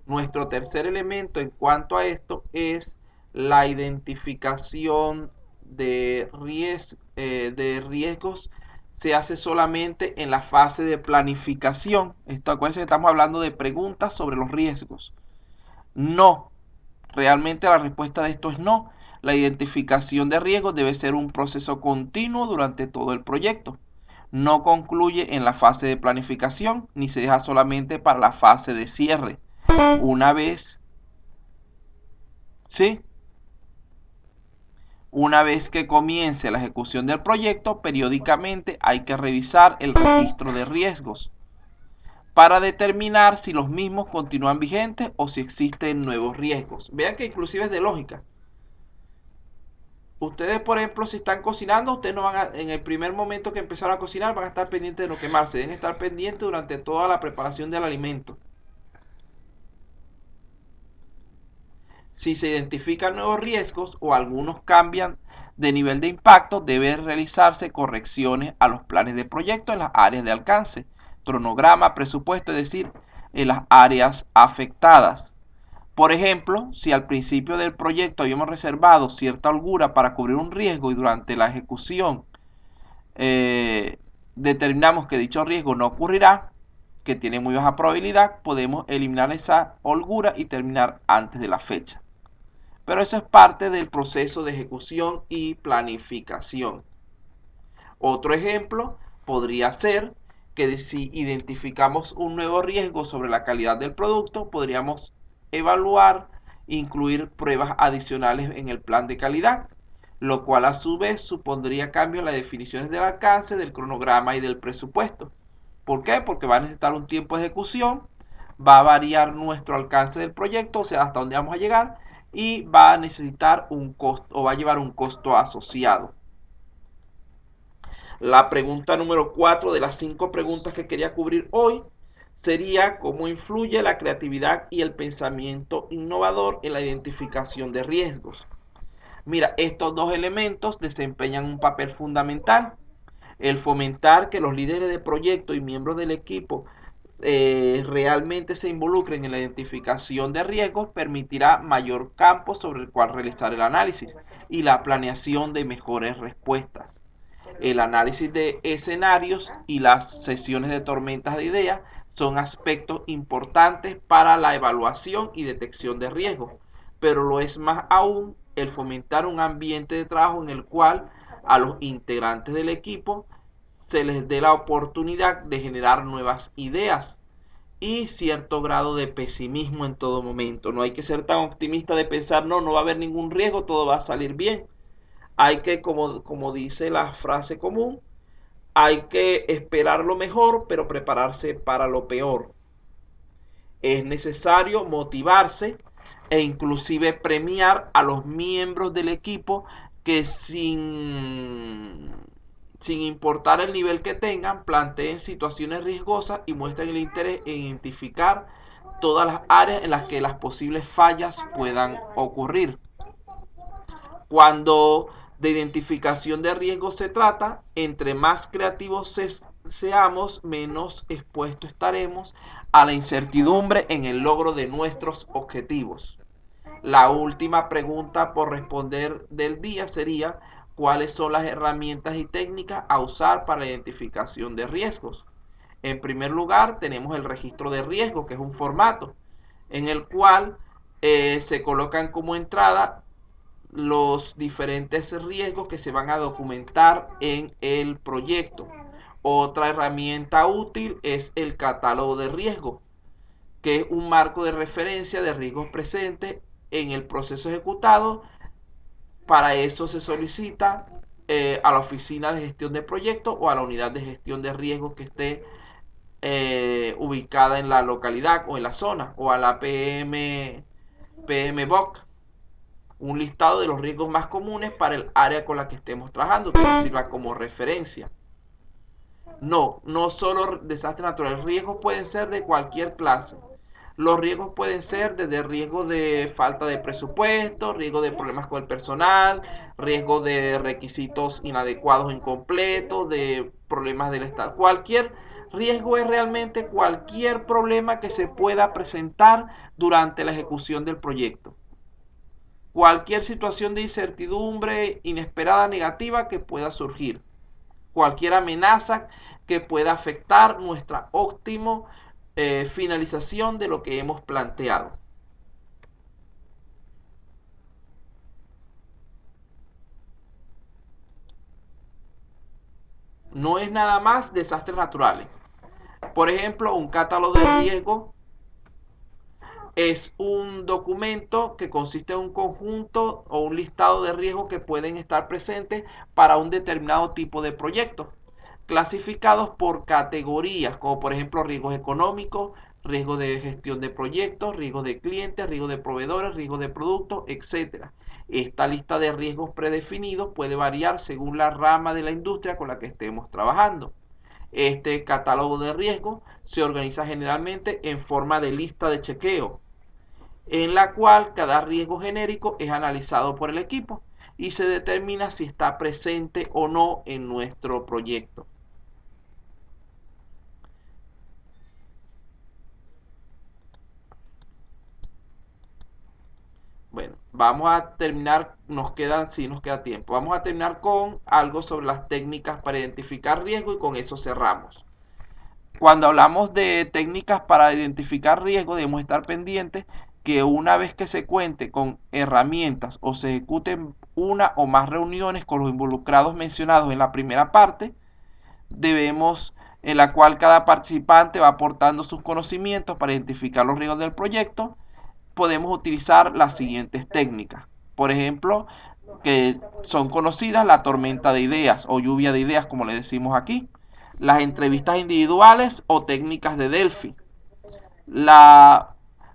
Nuestro tercer elemento en cuanto a esto es la identificación de riesgos. Se hace solamente en la fase de planificación. Esto, acuérdense que estamos hablando de preguntas sobre los riesgos. No, realmente la respuesta de esto es no. La identificación de riesgos debe ser un proceso continuo durante todo el proyecto. No concluye en la fase de planificación ni se deja solamente para la fase de cierre. Una vez, ¿sí? Una vez que comience la ejecución del proyecto, periódicamente hay que revisar el registro de riesgos para determinar si los mismos continúan vigentes o si existen nuevos riesgos. Vean que inclusive es de lógica. Ustedes, por ejemplo, si están cocinando, ustedes no van a, en el primer momento que empezaron a cocinar, van a estar pendientes de no quemarse. Deben estar pendientes durante toda la preparación del alimento. Si se identifican nuevos riesgos o algunos cambian de nivel de impacto, deben realizarse correcciones a los planes de proyecto en las áreas de alcance, cronograma, presupuesto, es decir, en las áreas afectadas. Por ejemplo, si al principio del proyecto habíamos reservado cierta holgura para cubrir un riesgo y durante la ejecución determinamos que dicho riesgo no ocurrirá, que tiene muy baja probabilidad, podemos eliminar esa holgura y terminar antes de la fecha. Pero eso es parte del proceso de ejecución y planificación. Otro ejemplo podría ser que si identificamos un nuevo riesgo sobre la calidad del producto, podríamos evaluar, incluir pruebas adicionales en el plan de calidad, lo cual a su vez supondría cambios en las definiciones del alcance, del cronograma y del presupuesto. ¿Por qué? Porque va a necesitar un tiempo de ejecución, va a variar nuestro alcance del proyecto, o sea, hasta dónde vamos a llegar, y va a necesitar un costo o va a llevar un costo asociado. La pregunta número 4 de las 5 preguntas que quería cubrir hoy sería cómo influye la creatividad y el pensamiento innovador en la identificación de riesgos. Mira, estos dos elementos desempeñan un papel fundamental. El fomentar que los líderes de proyecto y miembros del equipo realmente se involucren en la identificación de riesgos permitirá mayor campo sobre el cual realizar el análisis y la planeación de mejores respuestas. El análisis de escenarios y las sesiones de tormentas de ideas son aspectos importantes para la evaluación y detección de riesgos, pero lo es más aún el fomentar un ambiente de trabajo en el cual a los integrantes del equipo se les dé la oportunidad de generar nuevas ideas y cierto grado de pesimismo en todo momento. No hay que ser tan optimista de pensar, no, no va a haber ningún riesgo, todo va a salir bien. Hay que, como dice la frase común, hay que esperar lo mejor, pero prepararse para lo peor. Es necesario motivarse e inclusive premiar a los miembros del equipo que sin importar el nivel que tengan, planteen situaciones riesgosas y muestren el interés en identificar todas las áreas en las que las posibles fallas puedan ocurrir. Cuando de identificación de riesgos se trata, entre más creativos seamos, menos expuestos estaremos a la incertidumbre en el logro de nuestros objetivos. La última pregunta por responder del día sería, ¿cuáles son las herramientas y técnicas a usar para la identificación de riesgos? En primer lugar, tenemos el registro de riesgos, que es un formato en el cual se colocan como entrada los diferentes riesgos que se van a documentar en el proyecto. Otra herramienta útil es el catálogo de riesgos, que es un marco de referencia de riesgos presentes en el proceso ejecutado. Para eso se solicita a la oficina de gestión de proyectos o a la unidad de gestión de riesgos que esté ubicada en la localidad o en la zona, o a la PMBOK, un listado de los riesgos más comunes para el área con la que estemos trabajando, que nos sirva como referencia. No, no solo desastres naturales, riesgos pueden ser de cualquier clase. Los riesgos pueden ser desde riesgo de falta de presupuesto, riesgo de problemas con el personal, riesgo de requisitos inadecuados o incompletos, de problemas del Estado. Cualquier Riesgo es realmente cualquier problema que se pueda presentar durante la ejecución del proyecto. Cualquier situación de incertidumbre inesperada negativa que pueda surgir. Cualquier amenaza que pueda afectar nuestra óptima finalización de lo que hemos planteado. No es nada más desastres naturales. Por ejemplo, un catálogo de riesgo es un documento que consiste en un conjunto o un listado de riesgos que pueden estar presentes para un determinado tipo de proyecto, clasificados por categorías, como por ejemplo riesgos económicos, riesgo de gestión de proyectos, riesgo de clientes, riesgo de proveedores, riesgo de productos, etc. Esta lista de riesgos predefinidos puede variar según la rama de la industria con la que estemos trabajando. Este catálogo de riesgos se organiza generalmente en forma de lista de chequeo, en la cual cada riesgo genérico es analizado por el equipo y se determina si está presente o no en nuestro proyecto. Bueno, vamos a terminar, nos queda tiempo. Vamos a terminar con algo sobre las técnicas para identificar riesgo y con eso cerramos. Cuando hablamos de técnicas para identificar riesgo, debemos estar pendientes que una vez que se cuente con herramientas o se ejecuten una o más reuniones con los involucrados mencionados en la primera parte, en la cual cada participante va aportando sus conocimientos para identificar los riesgos del proyecto, podemos utilizar las siguientes técnicas. Por ejemplo, que son conocidas la tormenta de ideas o lluvia de ideas, como le decimos aquí, las entrevistas individuales o técnicas de Delphi.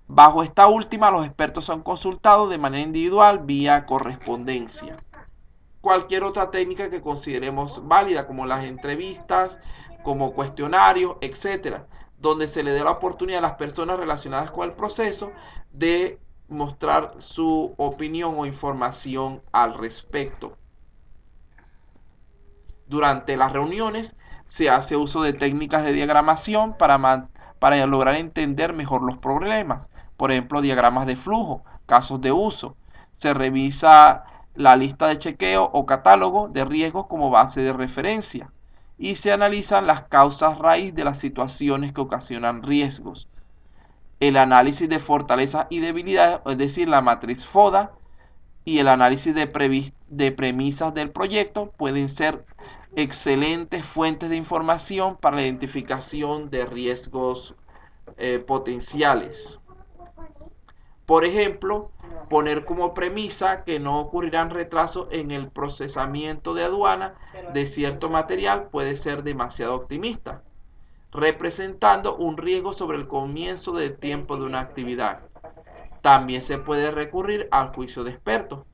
Bajo esta última, los expertos son consultados de manera individual vía correspondencia. Cualquier otra técnica que consideremos válida, como las entrevistas, como cuestionarios, etcétera, donde se le dé la oportunidad a las personas relacionadas con el proceso de mostrar su opinión o información al respecto. Durante las reuniones se hace uso de técnicas de diagramación para lograr entender mejor los problemas. Por ejemplo, diagramas de flujo, casos de uso. Se revisa la lista de chequeo o catálogo de riesgos como base de referencia y se analizan las causas raíz de las situaciones que ocasionan riesgos. El análisis de fortalezas y debilidades, es decir, la matriz FODA, y el análisis de premisas del proyecto pueden ser excelentes fuentes de información para la identificación de riesgos potenciales. Por ejemplo, poner como premisa que no ocurrirán retrasos en el procesamiento de aduana de cierto material puede ser demasiado optimista, representando un riesgo sobre el comienzo del tiempo de una actividad. También se puede recurrir al juicio de expertos,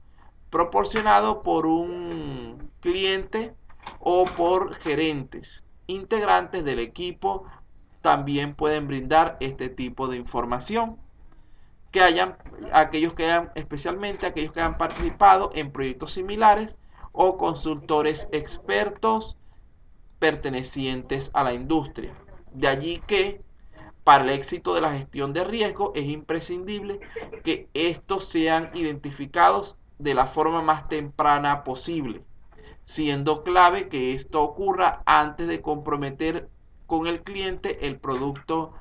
proporcionado por un cliente o por gerentes. Integrantes del equipo también pueden brindar este tipo de información. Especialmente aquellos que hayan participado en proyectos similares o consultores expertos pertenecientes a la industria. De allí que para el éxito de la gestión de riesgo es imprescindible que estos sean identificados de la forma más temprana posible, siendo clave que esto ocurra antes de comprometer con el cliente el producto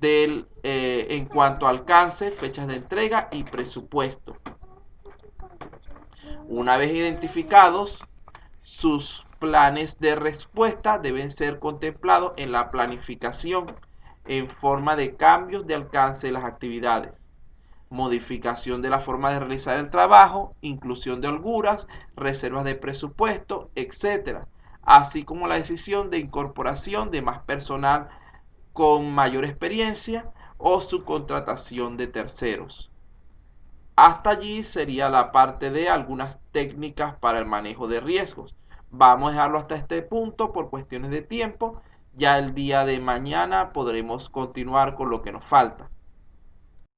en cuanto a alcance, fechas de entrega y presupuesto. Una vez identificados, sus planes de respuesta deben ser contemplados en la planificación en forma de cambios de alcance de las actividades, modificación de la forma de realizar el trabajo, inclusión de holguras, reservas de presupuesto, etc., así como la decisión de incorporación de más personal con mayor experiencia o su contratación de terceros. Hasta allí sería la parte de algunas técnicas para el manejo de riesgos. Vamos a dejarlo hasta este punto por cuestiones de tiempo. Ya el día de mañana podremos continuar con lo que nos falta.